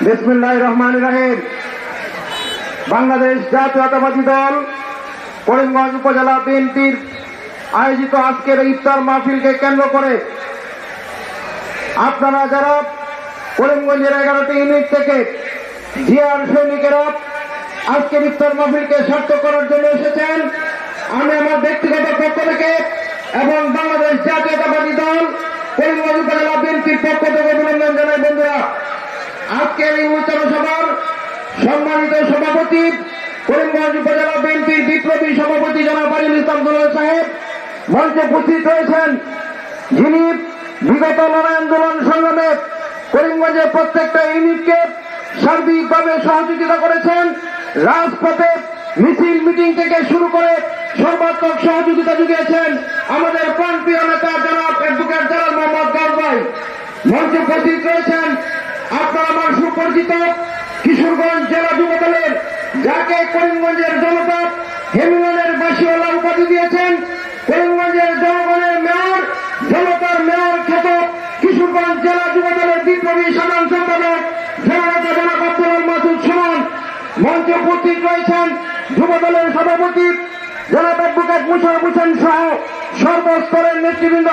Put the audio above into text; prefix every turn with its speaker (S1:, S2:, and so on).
S1: বিসমিল্লাহির রহমানির রহিম। বাংলাদেশ জাতীয়তাবাদী দল করিমগঞ্জ উপজেলা বিএনপির আয়োজিত আজকের ইফতার মাহফিলকে কেন্দ্র করে আপনারা যারা করিমগঞ্জের 11টি ইউনিট থেকে জিয়ার সৈনিকেরা আজকের ইফতার মাহফিলকে সার্থক করার জন্য এসেছেন, আমি আমার ব্যক্তিগত পক্ষ থেকে এবং বাংলাদেশ জাতীয়তাবাদী দল করিমগঞ্জ উপজেলা বিএনপির পক্ষ থেকে অভিনন্দন জানাই। বন্ধুরা, আজকের এই আলোচনা সভার সম্মানিত সভাপতি করিমগঞ্জ উপজেলা বিএনপির বিপ্লবী সভাপতি জনাব আজিজুল ইসলাম দুলাল সাহেব মঞ্চে উপস্থিত রয়েছেন, যিনি বিগত লড়াই আন্দোলন সংগ্রামে করিমগঞ্জের প্রত্যেকটা ইউনিটকে সার্বিকভাবে সহযোগিতা করেছেন। রাজপথে মিছিল মিটিং থেকে শুরু করে সর্বাত্মক সহযোগিতা জুগিয়েছেন আমাদের প্রাণপ্রিয় নেতা জনাব অ্যাডভোকেট জালাল মোহাম্মদ গাউস ভাই। মঞ্চে উপস্থিত রয়েছেন আপনার আমার সুপরিচিত কিশোরগঞ্জ জেলা যুব দলের, যাকে করিমগঞ্জের জনতা হেমিলনের বাসিওয়ালা উপাধি দিয়েছেন, করিমগঞ্জের জনগণের মেয়র, জনতার মেয়র খ্যাত কিশোরগঞ্জ জেলা যুব দলের বিপ্লবী সাধারণ সম্পাদক জননেতা জনাব আব্দুল মাসুদ সুমন। মঞ্চে উপস্থিত রয়েছেন যুব দলের সভাপতি জনাব অ্যাডভোকেট মুশাররফ হোসেন সহ সর্বস্তরের নেতৃবৃন্দ।